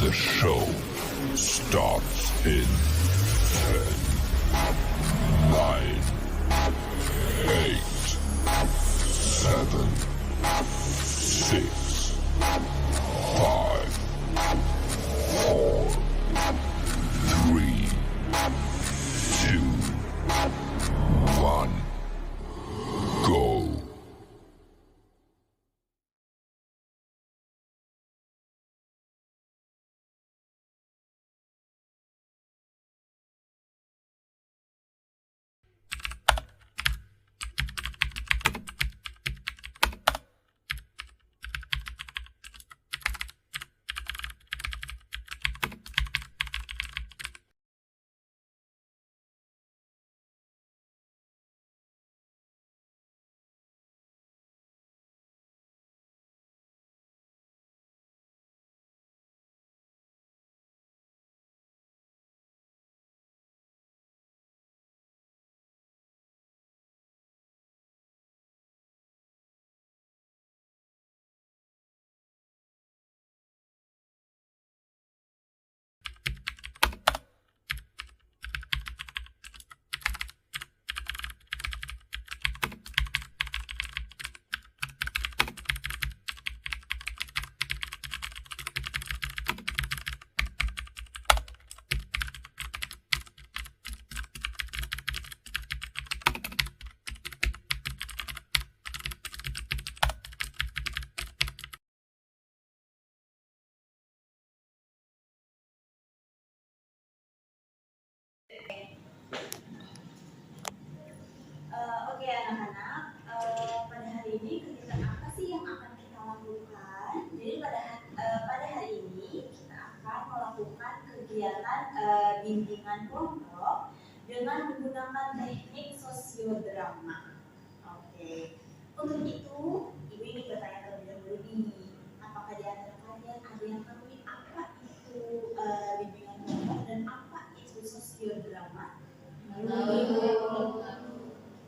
The show starts in 10, 9, 8, 7, 6, 5, 4, 3, 2, 1, go. Oke anak-anak, pada hari ini kegiatan apa sih yang akan kita lakukan? Jadi pada hari ini kita akan melakukan kegiatan bimbingan kelompok dengan menggunakan teknik sosiodrama. Oke, untuk itu ibu ingin bertanya terlebih dahulu nih, apakah di antara kalian ada yang tahu apa itu bimbingan kelompok dan apa itu sosiodrama?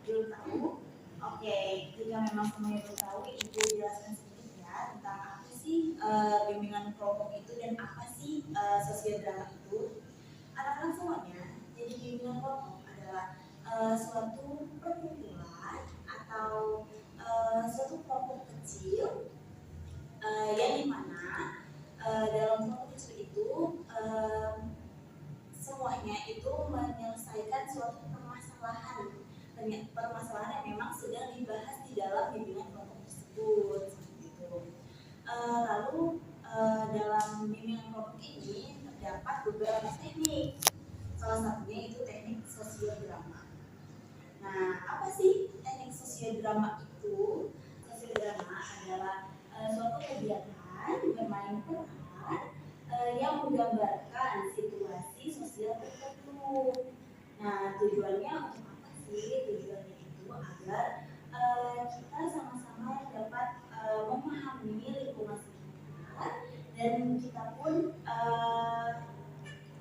Belum tahu? Oke, jika memang semuanya belum tahu, ibu jelaskan sedikit ya tentang apa sih bimbingan kelompok itu dan apa sih sosiodrama itu. Anak-anak semuanya, jadi bimbingan kelompok adalah suatu perkumpulan atau suatu kelompok kecil yang dimana dalam kelompok kecil itu semuanya itu menyelesaikan suatu permasalahan yang memang sedang dibahas di dalam bimbingan kelompok tersebut. Gitu. Lalu dalam bimbingan kelompok ini terdapat beberapa teknik. Salah satunya itu teknik sosiodrama. Nah, apa sih teknik sosiodrama itu? Sosiodrama adalah suatu kegiatan bermain peran yang menggambarkan situasi sosial tertentu. Nah, tujuannya untuk apa sih? Tujuannya itu agar kita sama-sama dapat memahami lingkungan sekitar dan kita pun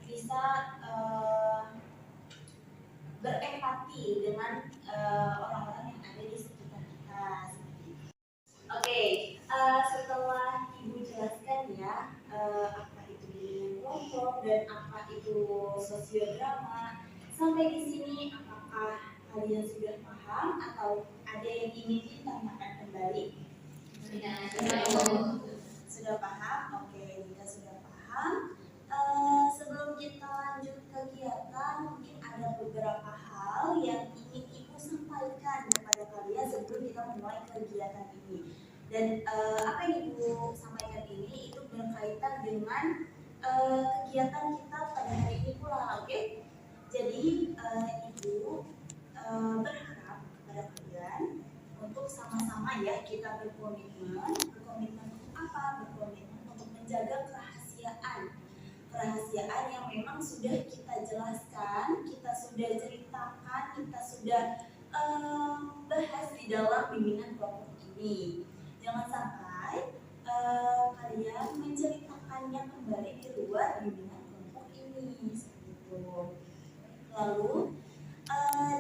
bisa berempati dengan orang-orang yang ada di sekitar kita. Oke, setelah ibu jelaskan ya apa itu bimbingan kelompok dan apa itu sosiodrama, sampai di sini apakah kalian sudah paham atau ada yang ingin ditanyakan kembali? Sudah paham? Oke, jika sudah paham, sebelum kita lanjut kegiatan, mungkin ada beberapa hal yang ingin ibu sampaikan kepada kalian sebelum kita memulai kegiatan ini. Dan apa yang ibu sampaikan ini itu berkaitan dengan kegiatan kita pada hari ini pula, oke? Jadi ibu berharap kepada kalian untuk sama-sama ya kita berkomitmen untuk apa? Berkomitmen untuk menjaga kerahasiaan yang memang sudah kita jelaskan, kita sudah ceritakan, kita sudah bahas di dalam bimbingan kelompok ini. Jangan sampai kalian menceritakannya kembali di luar bimbingan kelompok ini, seperti itu. Lalu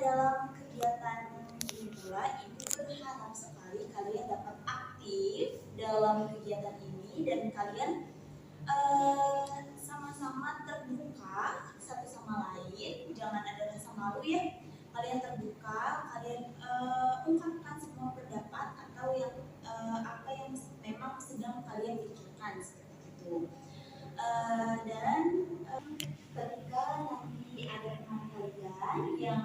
dalam kegiatan ini pula, ibu berharap sekali kalian dapat aktif dalam kegiatan ini dan kalian sama-sama terbuka satu sama lain, jangan ada rasa malu ya. Kalian terbuka, kalian ungkapkan semua pendapat atau yang apa yang memang sedang kalian pikirkan seperti itu. Dan ketika nanti ada teman kalian yang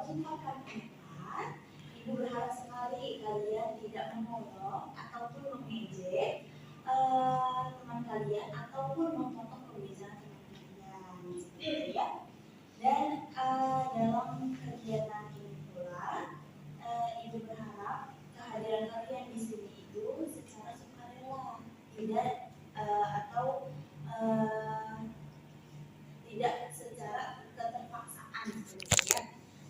mengungkapkan pendapat, ibu berharap sekali kalian tidak menolong ataupun mengejek teman kalian ataupun memotong pembicaraan teman kalian seperti itu ya. Dan dalam kegiatan ini pula ibu berharap kehadiran kalian di sini itu secara sukarela, tidak atau tidak secara keterpaksaan seperti itu ya.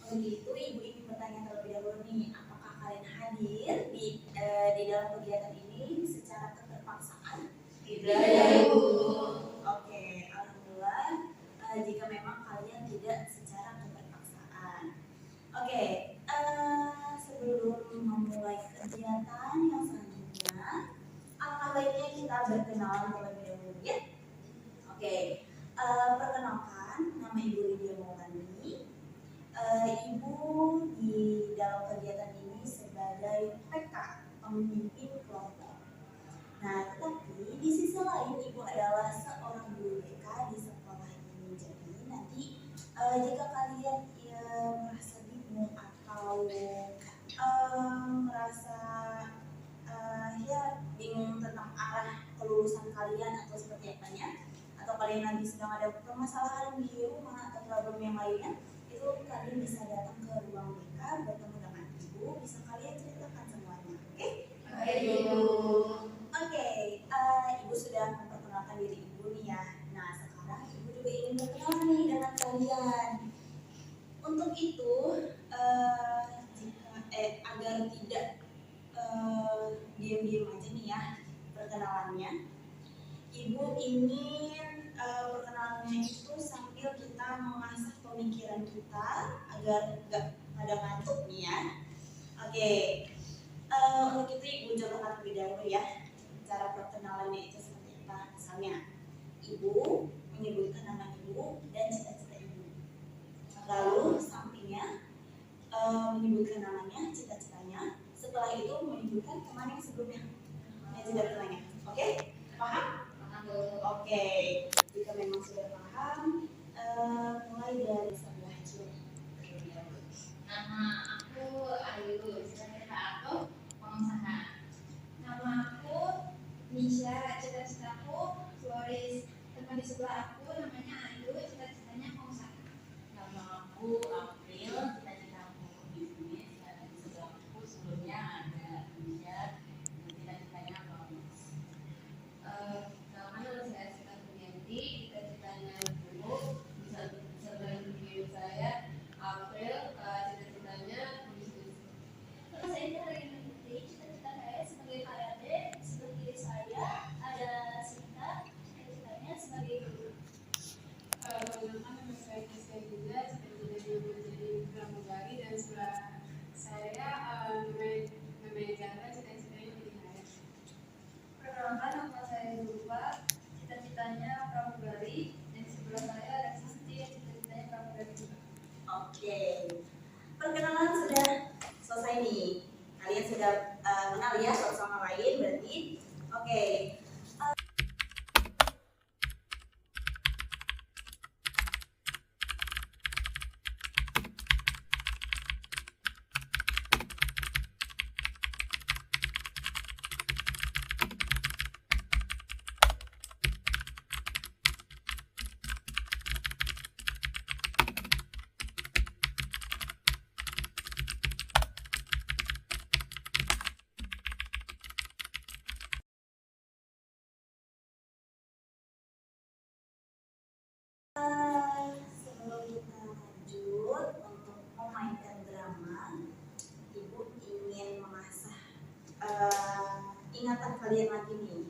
Untuk itu ibu ingin bertanya terlebih dahulu nih, apakah kalian hadir di dalam kegiatan ini secara keterpaksaan? Tidak ya ibu. Oke, alhamdulillah jika memang kalian tidak secara keterpaksaan. Oke, sebelum memulai kegiatan yang selanjutnya, alangkah baiknya kita berkenalan terlebih dahulu ya. Oke, perkenalkan, nama Ibu Lydia Maulani. Ibu di dalam kegiatan ini sebagai PK, pemimpin kelompok. Nah, tetapi di sisi lain Ibu adalah seorang guru BK di sekolah ini. Jadi nanti jika kalian merasa bingung atau merasa ya bingung tentang arah kelulusan kalian atau seperti apanya, atau kalian lagi sedang ada permasalahan di rumah atau problem yang lainnya, itu kalian bisa datang ke ruang BK, bertemu dengan Ibu, bisa kalian ceritakan semuanya. Oke? Oke, Ibu. Oke, Ibu sudah memperkenalkan diri Ibu nih ya. Nah, sekarang Ibu juga ingin berkenalan nih dengan kalian. Untuk itu, agar tidak diam-diam aja nih ya perkenalannya, Ibu ingin perkenalannya itu sambil kita mengasah pemikiran kita agar nggak pada ngantuk nih ya. Oke, untuk itu Ibu coba terlebih dahulu ya cara perkenalannya itu seperti apa. Misalnya Ibu menyebutkan nama Ibu dan cita-cita Ibu, lalu sampingnya menyebutkan namanya, cita-citanya, setelah itu menyebutkan teman yang sebelumnya dan cita-citanya. Oke? Paham? Oke, jika memang sudah paham, mulai dari sebelah kiri. Nama aku Ayu, cita-cita aku pengusaha. Nama aku Nisha, cita-citaku Floris. Teman di sebelah aku namanya Ayu, cita-citanya pengusaha. Nama aku April, cita-citaku bisnis, dan di sebelahku sebelumnya ada Nisha, cita-citanya Floris. Nama saya Sita Sumianti, cita-citanya guru. Sebelah kiri saya April, cita-citanya bisnis. Nama saya Karina Putri, cita-cita saya sebagai KRD. Sebelah kiri saya ada Sinta, cita-citanya sebagai guru. Nama saya Kisah juga, cita-citanya menjadi pramugari, dan sebelah saya namanya Zahra, cita-citanya jadi kaya. Perkenalkan, nama saya Zulfa, cita-citanya pramugari, dan di sebelah saya ada Sisti, cita-citanya pramugari juga. Oke, perkenalan sudah selesai nih. Kalian sudah kenal ya satu sama lain berarti. Oke. Sebelum kita lanjut untuk memainkan drama, Ibu ingin mengasah ingatan kalian lagi nih.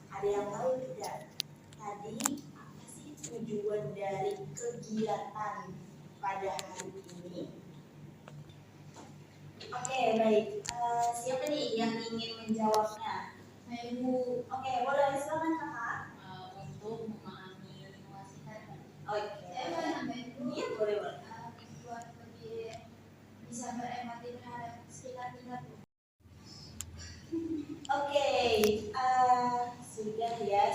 Ada yang tahu tidak? Tadi apa sih tujuan dari kegiatan pada hari ini? Oke, baik. Siapa nih yang ingin menjawabnya? Ibu, Oke, boleh silakan kakak.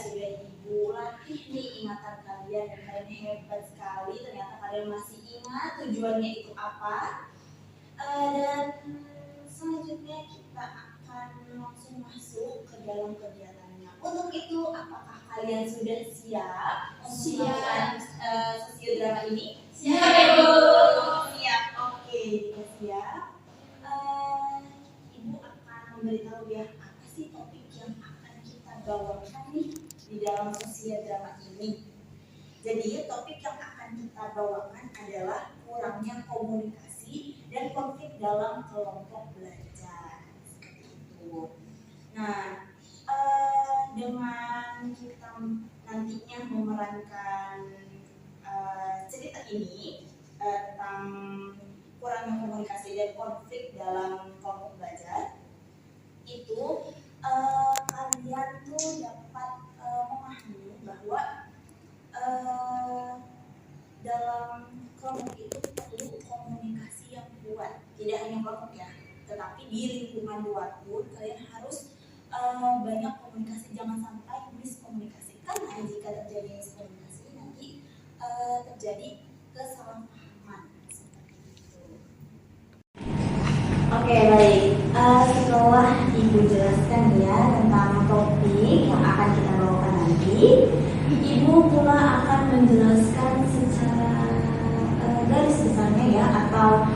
sudah Ibu latih nih ingatan kalian dan kalian hebat sekali. Ternyata kalian masih ingat tujuannya itu apa. Dan selanjutnya kita akan langsung masuk ke dalam kegiatannya. Untuk itu, apakah kalian sudah siap untuk melakukan sosiodrama ini? Siap, Ibu. Siap, oke, jika siap. Ibu akan memberitahu ya apa sih topik yang akan kita bawakan nih di dalam sosiodrama ini. Jadi topik yang akan kita bawakan adalah kurangnya komunikasi dan konflik dalam kelompok belajar. Seperti itu. Nah, dengan kita nantinya memerankan cerita ini tentang kurangnya komunikasi dan konflik dalam kelompok belajar, itu kalian tuh dapat memahami bahwa dalam kelompok itu perlu komunikasi yang kuat. Tidak hanya kelompok ya, tetapi di lingkungan luar pun kalian harus banyak komunikasi. Jangan sampai miskomunikasi, karena jika terjadi miskomunikasi nanti terjadi kesalahpahaman seperti itu. Oke, baik. Setelah Ibu jelaskan ya tentang topik yang akan kita bawakan nanti, Ibu pula akan menjelaskan secara garis besarnya ya, atau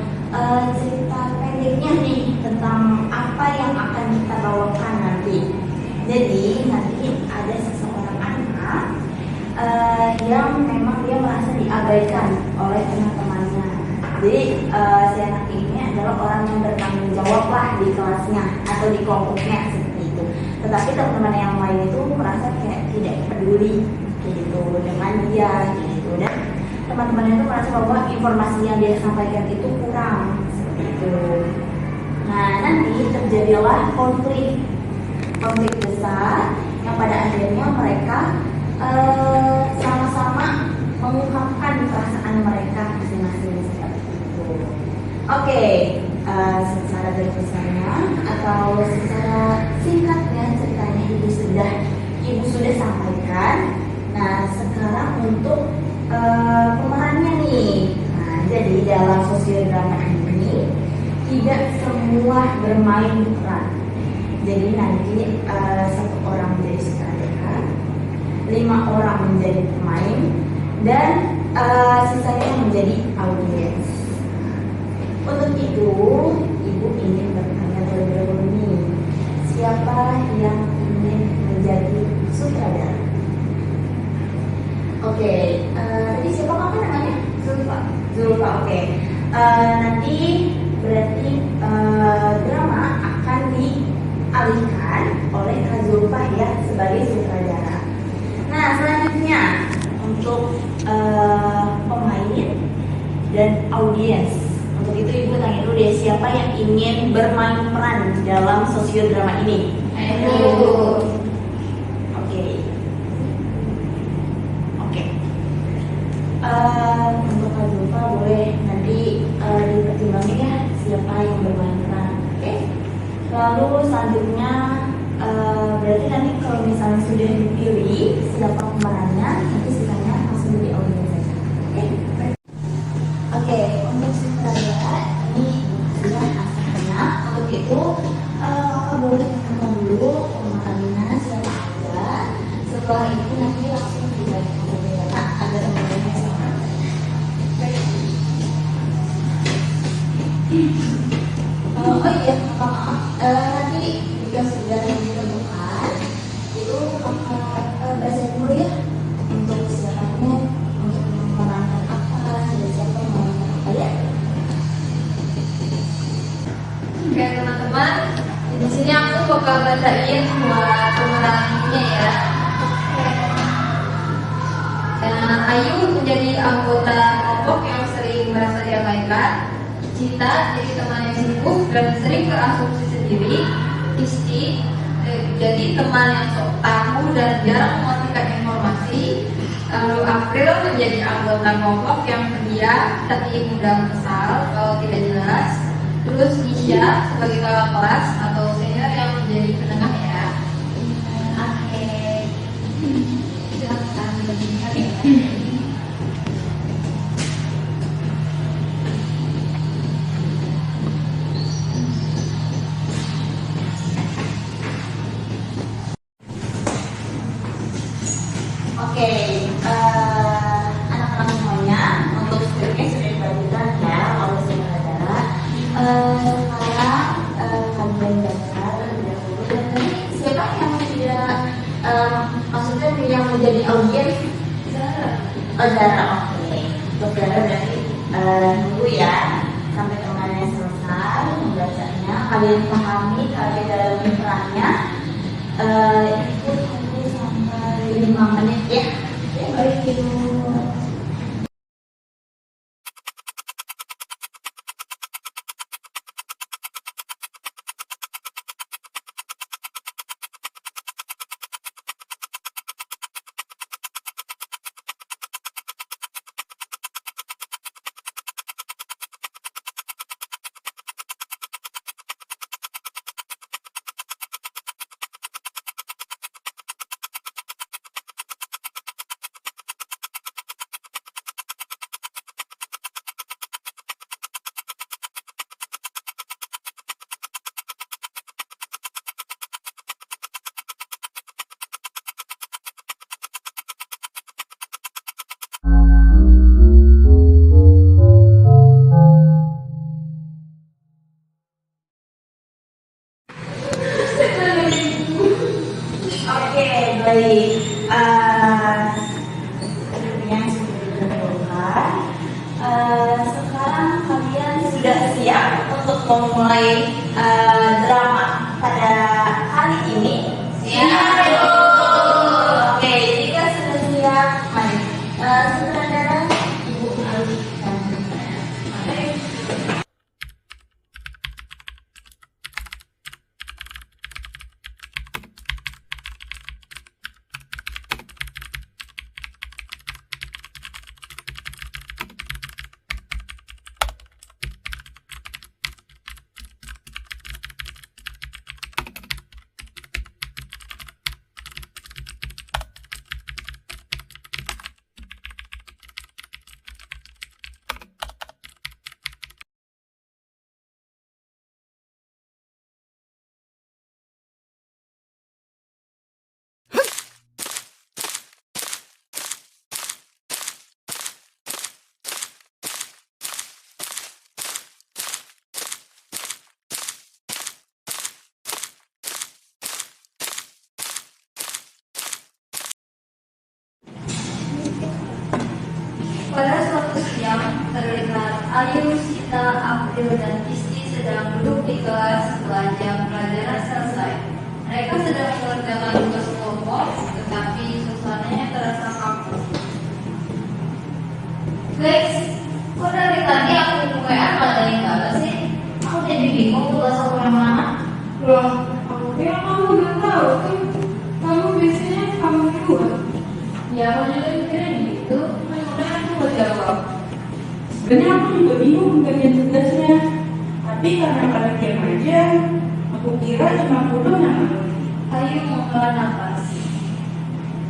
cerita pendeknya nih tentang apa yang akan kita bawakan nanti. Jadi nanti ada seseorang anak yang memang dia merasa diabaikan oleh teman-temannya. Jadi si anak ini adalah orang yang bertanggung jawab lah di kelasnya atau di kelompoknya seperti itu. Tetapi teman-teman yang lain itu merasa kayak tidak peduli gitu dengan dia gitu, dan teman-teman itu merasa bahwa informasi yang dia sampaikan itu kurang seperti itu. Nah, nanti terjadilah konflik besar yang pada akhirnya mereka sama-sama mengungkapkan perasaan mereka masing-masing seperti itu. Oke, secara garis besarnya atau secara singkatnya ceritanya Ibu sudah sampaikan. Nah, sekarang untuk pemerannya nih. Nah, jadi dalam sosiodrama ini tidak semua bermain peran. Jadi nanti satu orang menjadi sutradara, 5 orang menjadi pemain, dan sisanya menjadi audiens. Untuk itu, Ibu ingin bertanya terlebih dahulu nih, siapa yang ingin menjadi sutradara? Oke, tadi siapa kakak namanya? Zulfa, oke. Nanti berarti drama akan dialihkan oleh Kak Zulfa ya sebagai sutradara. Nah, selanjutnya untuk pemain dan audiens. Untuk itu Ibu tanya dulu deh, siapa yang ingin bermain peran dalam sosiodrama ini? Ayo. Untuk Kak Zulfa boleh nanti dipertimbangkan ya siapa yang bermain peran. Oke. Lalu selanjutnya berarti nanti kalau misalnya sudah dipilih siapa pemerannya, nanti sisanya langsung di audiens saja. Oke, untuk sutradara ini sudah hasilnya. Untuk itu kakak boleh tekan dulu pemainnya siapa saja. Setelah itu nanti langsung dibagi agar teman-teman sama. Oh iya, maaf. Nanti jika sudah ditemukan itu kakak bahasa dulu ya untuk siapanya, untuk memerankan apa dan siapa yang memerankan apa ya. Oke teman-teman, di sini aku bakal bacain buat pemerannya ya. Ayu menjadi anggota kelompok yang sering merasa diabaikan. Cita jadi teman yang sibuk dan sering berasumsi sendiri. Isti jadi teman yang sok tahu dan jarang memastikan informasi. Lalu April menjadi anggota kelompok yang pendiam tapi mudah kesal kalau tidak jelas. Terus Isya sebagai kakak kelas atau senior yang menjadi penengah ya. Oke. Oke, anak-anak semuanya, untuk skripnya sudah dibagikan ya oleh saudara. Sekarang kalian baca terlebih dahulu. Dan tadi siapa yang tidak, maksudnya yang menjadi audiens? Oh, Zara, oke. Untuk Zara berarti nunggu ya sampai temannya selesai membacanya. Kalian pahami kalian dalam perannya. Ikut sampai 5 menit ya. Baik itu. Oke, baik. Yang sudah ditentukan. Sekarang kalian sudah siap untuk memulai drama pada hari ini? Siap. Oke, jika sudah siap, mari. Sutradara Ibu Ali dan mari. Pada suatu siang, terlihat Ayu, Sita, April, dan Isti sedang duduk di kelas setelah jam pelajaran selesai. Mereka sedang mengerjakan tugas kelompok, tetapi suasananya terasa kaku. Guys, kok dari tadi aku WA nggak ada yang balas sih? Aku jadi bingung tugas aku yang mana. Loh, aku kira kamu udah tahu kan? Kamu biasanya kamu duluan. Ya, aku juga mikirnya gitu. Mudah-mudahan aku mau jawab. Sebenarnya aku juga bingung bagian tugasnya. Tapi karena kalian diam aja, aku kira cuma aku doang yang ngerti. Ayo mengelola nafas.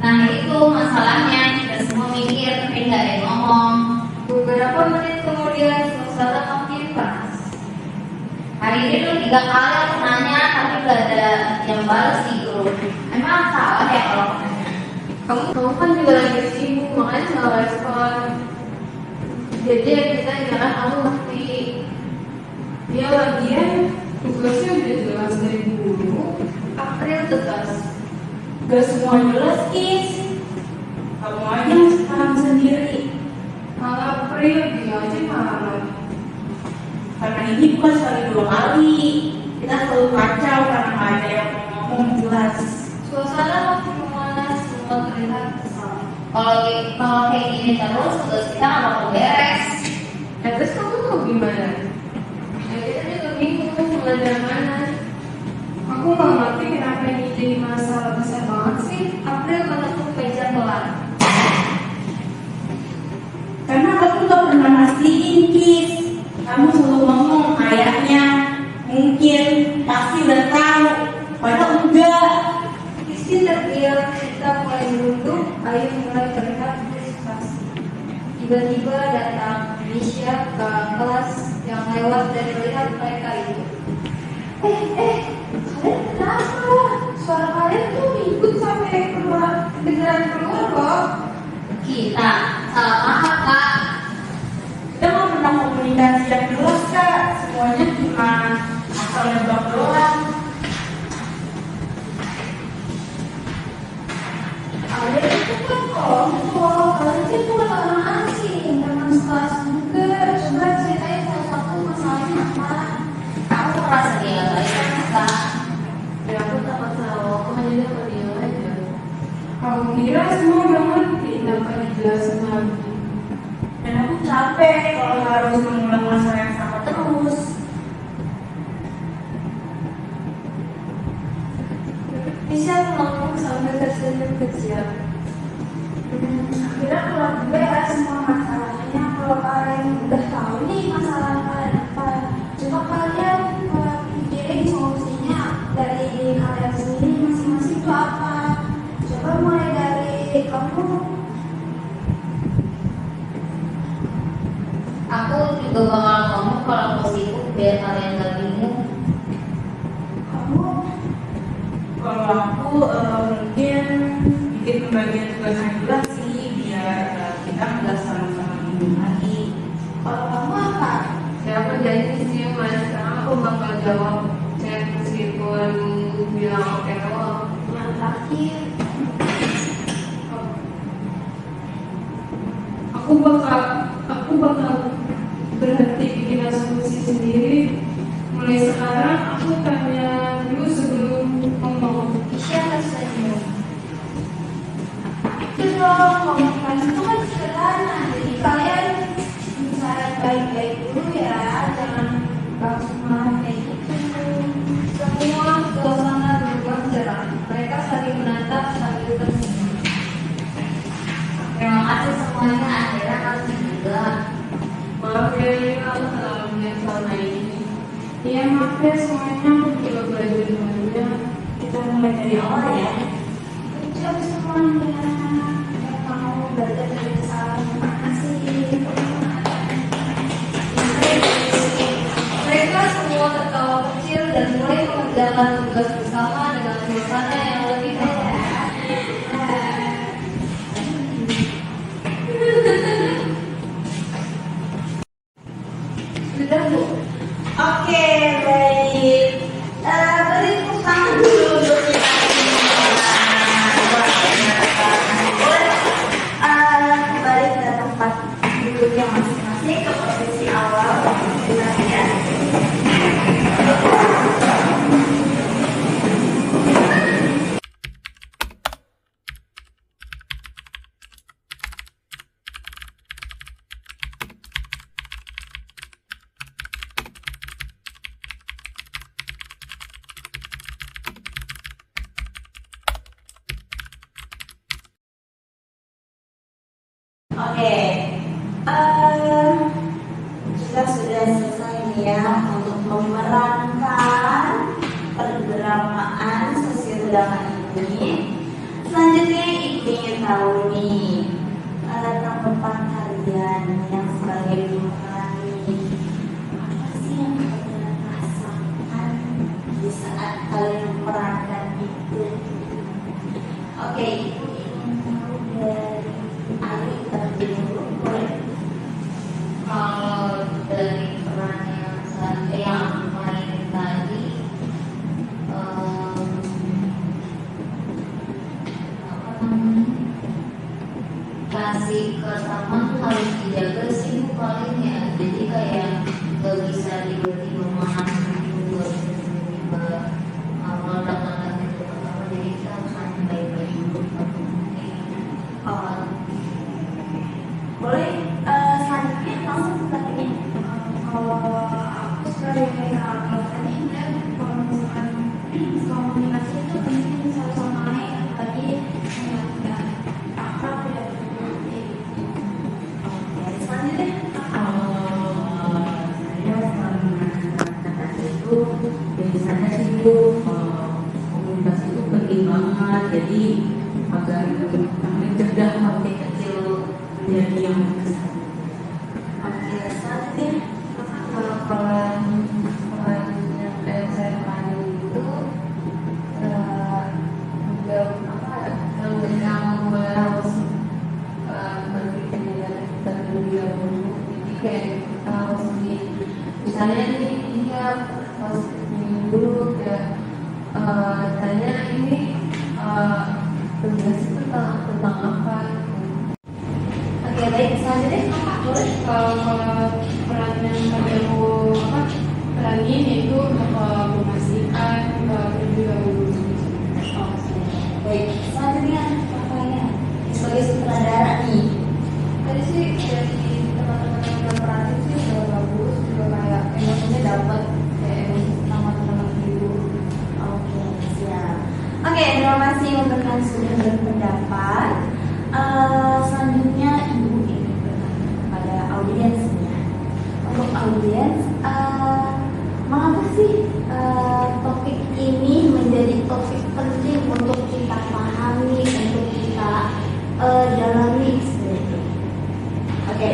Nah itu masalahnya, kita semua mikir tapi nggak ada yang ngomong. Beberapa menit kemudian suasana makin panas. Hari ini tuh 3 kali aku nanya tapi nggak ada yang balas di grup. Emang salah ya kalau aku nanya? Kamu kan juga lagi sibuk, makanya nggak respon. Jadi ya kita jangan kamu ngerti. Ya lagian tugasnya udah jelas dari dulu. April tegas. Gak semua jelas, Kis. Kamu aja paham sendiri. Malah April dia aja marah. Karena ini bukan sekali 2 kali. Kita selalu kacau karena nggak ada yang ngomong jelas. Suasana makin memanas, semua terlihat kesal. Kalau kayak gini terus, tugas kita nggak bakal beres. Terus kamu mau gimana? Ya kita juga bingung belajar mana. Aku nggak ngerti kenapa ini jadi masalah besar banget sih. April menekuk meja pelan. Karena kamu gak pernah mastiin, Kis. Kamu selalu ngomong kayaknya, mungkin, pasti udah tahu. Padahal enggak. Isti terdiam, kita mulai merunduk, Ayu mulai terlihat frustrasi. Tiba-tiba datang Misha ke kelas yang lewat dan melihat mereka itu. Kalian kenapa? Suara kalian tuh ikut sampai keluar, beneran keluar kok. Kita salah paham Kak. Kita nggak pernah komunikasi yang jelas Kak. Semuanya cuma asal nebak doang. Ada itu kan kelompok, kalian itu bukan orang asing, teman sekelas juga. Coba ceritain salah satu masalahnya apa? Aku merasa dia baik kan Kak. Ya aku takut tahu, aku hanya dapat dia aja. Aku kira semua udah ngerti. Tanpa dijelasin lagi. Dan aku capek kalau harus mengulang masalah yang sama terus. Bisa ngomong sampai tersenyum kecil. Akhirnya keluar juga ya semua masalahnya. Kalau kalian udah tahu nih masalah kalian apa, coba kalian pikirin solusinya dari diri kalian sendiri masing-masing itu apa. Coba mulai dari kamu. Aku juga bakal ngomong kalau aku sibuk biar kalian gak bingung. Kamu Kalau aku mungkin bikin pembagian tugas yang jelas sih biar kita nggak sama-sama bingung lagi. kalau kamu apa? Ya aku janji sih mas, sekarang aku bakal jawab chat meskipun bilang oke doang. Yang terakhir. Aku bakal berhenti bikin asumsi sendiri. Mulai sekarang aku tanya dulu sebelum ngomong. Siapa saja? Itu dong, komunikasi itu kan sederhana. Jadi kalian bicara baik-baik dulu ya, jangan langsung marah kayak gitu. Semua suasana berubah cerah. Mereka saling menatap sambil tersenyum. Terima kasih semuanya. Akhirnya kalian juga. Maaf ya, aku terlalu selama ini. Iya maaf ya semuanya, aku juga belajar banyak. Kita mulai dari awal ya. Ucap semuanya yang mau belajar dari kesalahan. Terima kasih. Mereka semua tertawa kecil dan mulai mengerjakan tugas bersama dengan suasana yang lebih baik. Sudah Bu? Oke, baik. Beri tepuk tangan dulu untuk kita kembali ke tempat duduknya masing-masing ke posisi awal. Ya. Oke, kita sudah selesai nih ya untuk memerankan perdramaan sesi undangan ini. Selanjutnya ibu ingin tahu nih tanggapan kalian yang sebagai pemeran ini. Apa sih yang kalian rasakan di saat kalian memerankan itu? Oke, ibu ingin tahu dari Ali terlebih dulu, boleh? Kalau dari peran yang aku mainin tadi, apa namanya, kasih ke teman harus dijaga sih Bu, paling ya. Jadi kayak gak bisa tiba-tiba memahami gitu, gak bisa tiba-tiba meledak-ledak gitu pertama. Jadi kita harus main baik-baik dulu. Boleh selanjutnya langsung ke Kalau aku sebagai anggotanya dan kalau misalkan komunikasi itu penting satu sama lain, tadi nggak akrab ya seperti itu. selanjutnya. Saya kata itu biasanya sih Bu, komunikasi itu penting banget, jadi agar mencegah hal kecil jadi yang besar. Oke, selanjutnya. Kalau yang kayak saya panggil itu yang mulai harus Oke, baik. Selanjutnya kakak boleh. Kalau peran yang tadi aku peranin itu memastikan dan juga Baik, selanjutnya kakaknya sebagai sutradara nih. Tadi sih dari teman-teman yang berperan sih udah bagus, juga kayak emosinya dapat, kayak emosi sama teman-teman gitu. Oke, siap. Oke, terima kasih untuk yang sudah berpendapat. Selanjutnya ibu ingin bertanya kepada audiensnya. Untuk audiens, mengapa sih topik ini menjadi topik penting untuk kita pahami, untuk kita dalami seperti itu? Oke,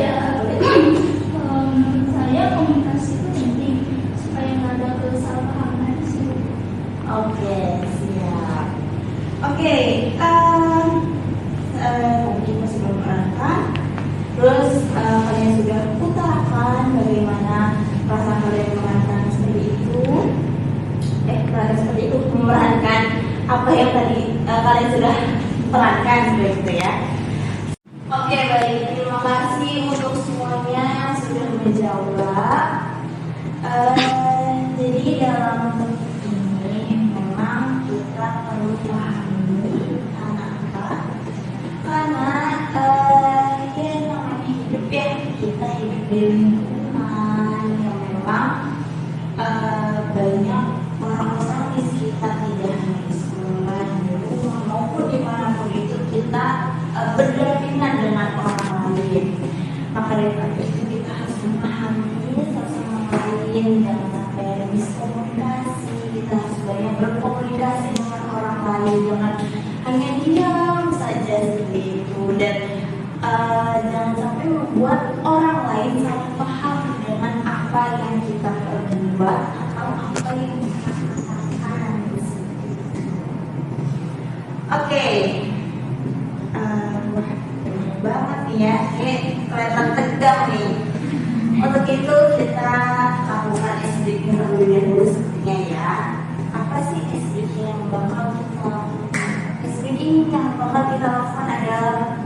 Menurut saya komunikasi itu penting supaya nggak ada kesalahpahaman sih. Oke, siap. Oke, tadi kita sudah menerangkan, terus kalian sudah utarakan bagaimana perasaan kalian memerankan seperti itu. Kalian seperti itu memerankan apa yang tadi kalian sudah perankan seperti itu ya. Oke, baik. Terima kasih untuk semuanya yang sudah menjawab. Jadi dalam topik ini memang kita perlu pahami karena apa? Karena ya namanya hidup ya, kita hidup di lingkungan yang memang banyak orang-orang di sekitar, tidak hanya di sekolah, di rumah maupun dimanapun itu kita berdampingan dengan orang lain. Maka dari itu kita harus memahami satu sama lain, jangan sampai ada miskomunikasi. Kita harus banyak berkomunikasi dengan orang lain, jangan hanya diam saja seperti itu, dan jangan sampai membuat orang lain salah paham dengan apa yang kita perbuat atau apa yang kita katakan. Oke. Wah, bener banget nih ya, ini kelihatan tegang nih. Untuk itu kita lakukan SDG terlebih dahulu sepertinya ya. Apa sih SDG yang bakal kita lakukan? SDG yang bakal kita lakukan adalah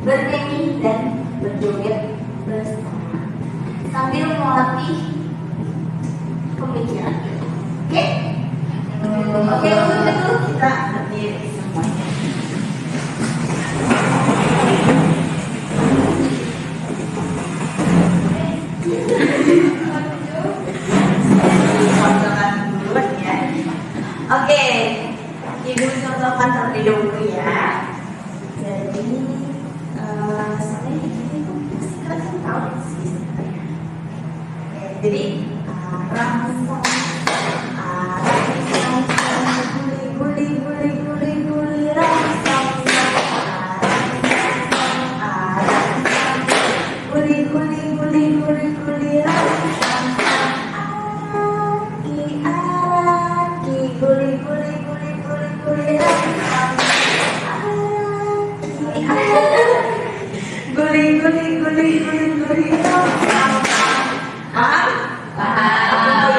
bernyanyi dan berjoget bersama sambil melatih pemikiran. Oke? Oke, untuk itu kita berdiri semuanya. Oke, ibu contohkan terlebih dahulu ya. Jadi, saya ini pasti kalian tahu sih sebenarnya. Oke, jadi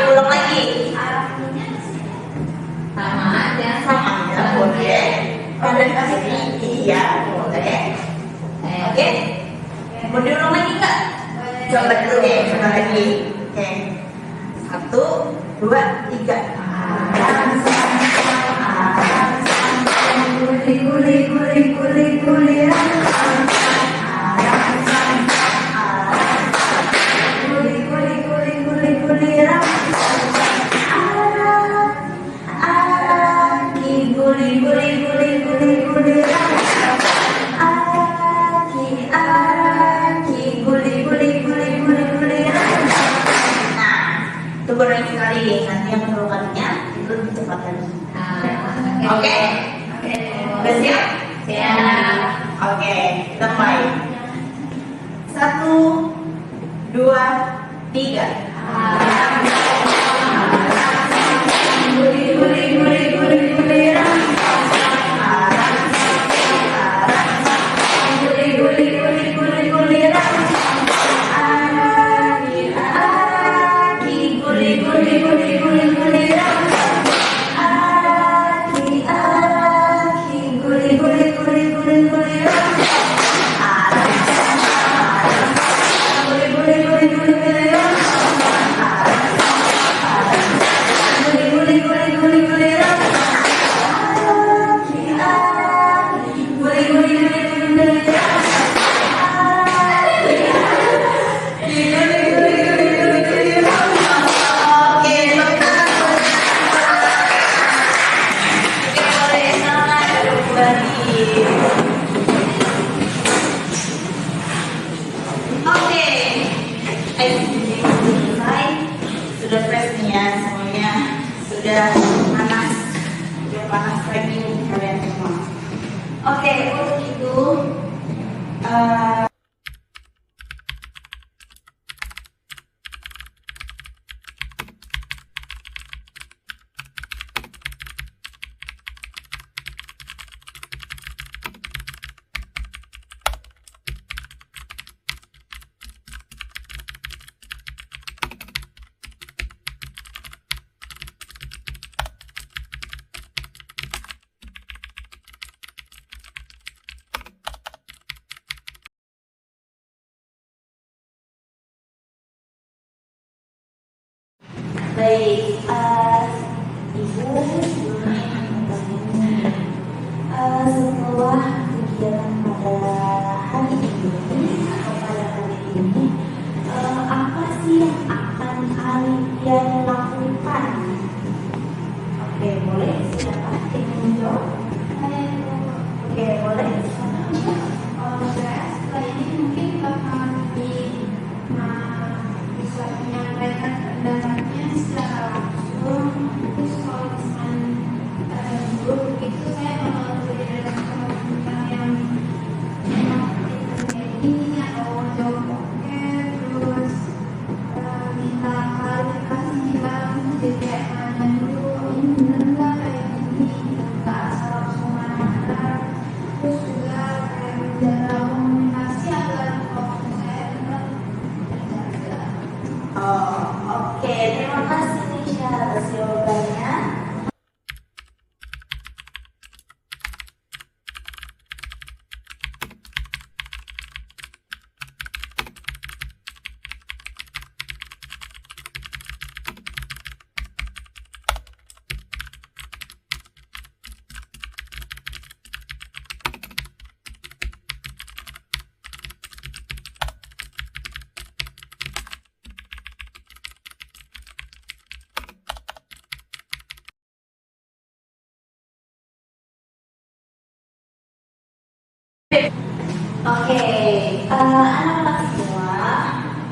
ulang lagi. Sama aja. Sama aja, boleh. Pada kasih iya, boleh. Oke. Mau diulang lagi nggak? Coba dulu deh, coba lagi. Oke. 1, 2, 3. Itu benar sekali. Nanti yang kedua kalinya itu lebih cepat lagi. Oke? Udah siap? Siap. Oke, kita mulai. 1, 2, 3. selesai, sudah fresh nih ya semuanya, sudah panas lagi kalian semua. Oke, untuk itu baik, Ibu setelah kegiatan pada hari ini atau pada hari ini, apa sih yang akan kalian lakukan? Oke, boleh silakan yang menjawab. Oke, boleh. Saya setelah ini mungkin bakal bisa menyampaikan pendapatnya secara langsung. Terus kalau misalnya grup itu saya bakal berdiri dengan yang ini atau jawab oke, terus minta klarifikasi jika jadi kayak nanya dulu ini bener nggak kayak gini, nggak asal langsung marah. Terus juga kayak menjaga komunikasi agar proses saya tetap terjaga. Oh, oke, terima kasih Nisha atas jawabannya. Oke, anak-anak semua,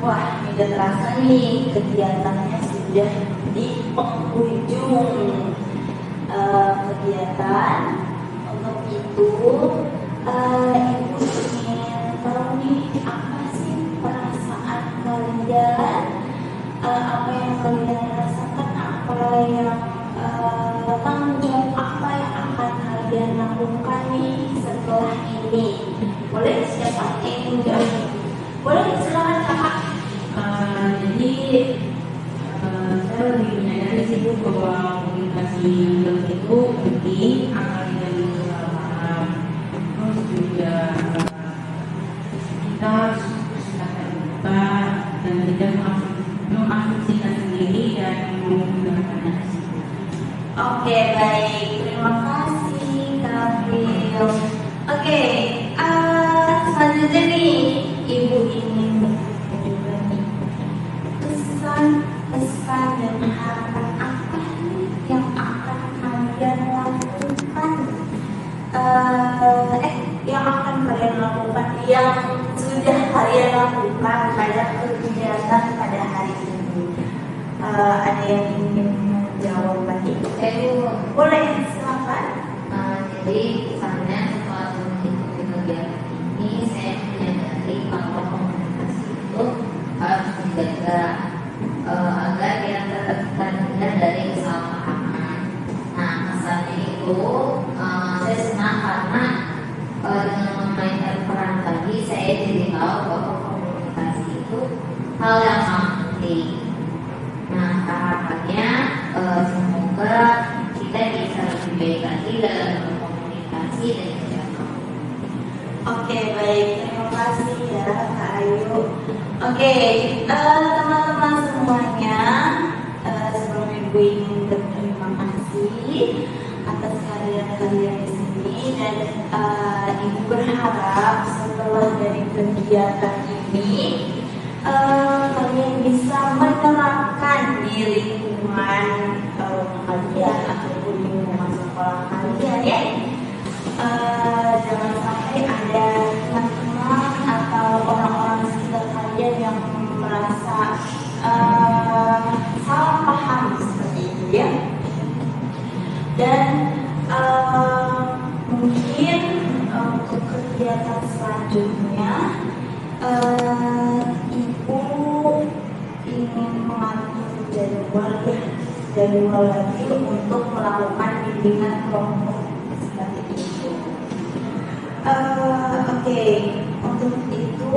wah tidak terasa nih kegiatannya sudah di penghujung kegiatan. Untuk itu, Ibu ingin tahu nih apa sih perasaan kalian, apa yang kalian rasakan, apa yang tanggung jawab apa yang akan kalian lakukan nih setelah ini. Boleh siapa yang menjawab? Boleh silakan kakak. Jadi saya lebih menyadari sih Bu bahwa komunikasi itu penting agar tidak salah paham. Terus juga kita harus terbuka dan tidak mengasumsikan sendiri dan menggunakan risiko. Oke, baik, terima kasih Kafil. Oke, selanjutnya nih Ibu ingin juga nih pesan dan harapan apa nih yang akan kalian lakukan, yang sudah kalian lakukan pada kegiatan pada hari ini. Ada yang ingin menjawab lagi? Boleh silakan. Jadi misalnya setelah mengikuti kegiatan ini saya menyadari bahwa komunikasi itu harus dijaga agar kita tetap terhindar dari kesalahpahaman. Nah, kesannya itu saya senang karena dengan memainkan peran tadi saya jadi tahu bahwa komunikasi itu hal yang sangat penting. Nah, harapannya semoga kita bisa lebih baik lagi dalam berkomunikasi dan juga. Oke, baik, terima kasih ya Kak Ayu. Oke, teman-teman semuanya, sebelum Ibu ingin berterima kasih atas karya-karya di sini, dan Ibu berharap setelah dari kegiatan ini kalian bisa menerapkan di lingkungan kalian ataupun di lingkungan sekolah kalian ya. Jangan sampai ada teman-teman atau orang-orang sekitar kalian yang merasa selanjutnya ibu ingin mengatur jadwal lagi untuk melakukan bimbingan kelompok seperti itu. Oke, untuk itu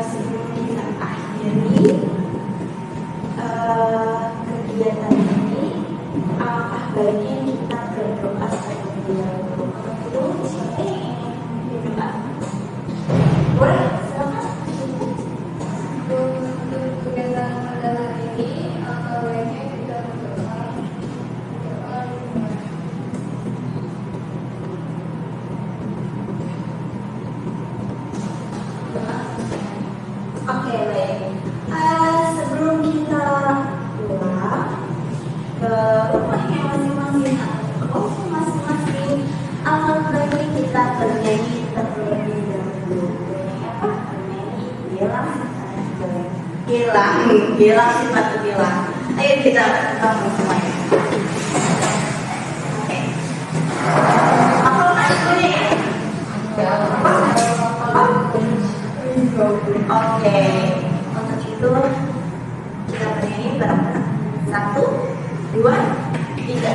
sebelum kita akhiri kegiatan ini, alangkah baiknya kita berdoa terlebih dahulu. Itu siapa yang ingin berdoa? Boleh, silakan. Untuk kegiatan pada hari ini, baiknya kita berdoa. Oke, baik. Sebelum kita pulang ke rumahnya masing-masing atau ke masing-masing, alangkah baiknya kita bernyanyi terlebih dahulu. Apa? Bernyanyi Gilang sifat Gilang. Ayo kita ngomong semuanya. Oke. Apa maksudnya ya? Oke, untuk itu kita bernyanyi bareng-bareng. 1, 2, 3.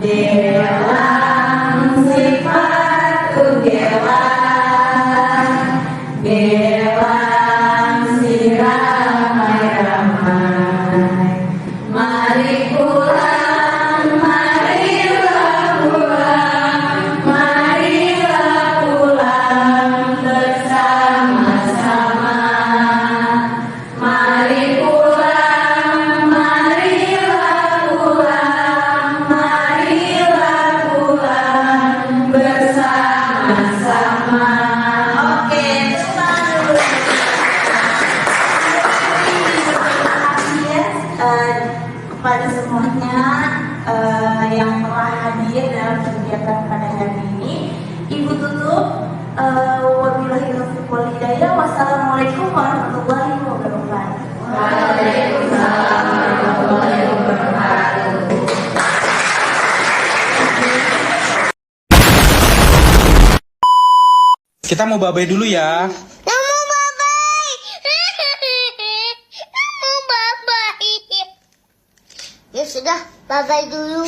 Gelang sifatku gelang, gelang si ramai-ramai. Mari pulang, marilah pulang, marilah pulang bersama-sama. Mari pulang, marilah pulang, marilah pulang bersama-sama. Oke, terima dulu. Terima kasih ya kepada semuanya yang telah hadir dalam kegiatan pada hari ini. Ibu tutup. Wabillahi taufiq wal hidayah. Wassalamualaikum warahmatullahi wabarakatuh. Waalaikumsalam warahmatullahi wabarakatuh. Kita mau babai dulu ya. Kamu babai. Kamu babai. Ya sudah, babai dulu.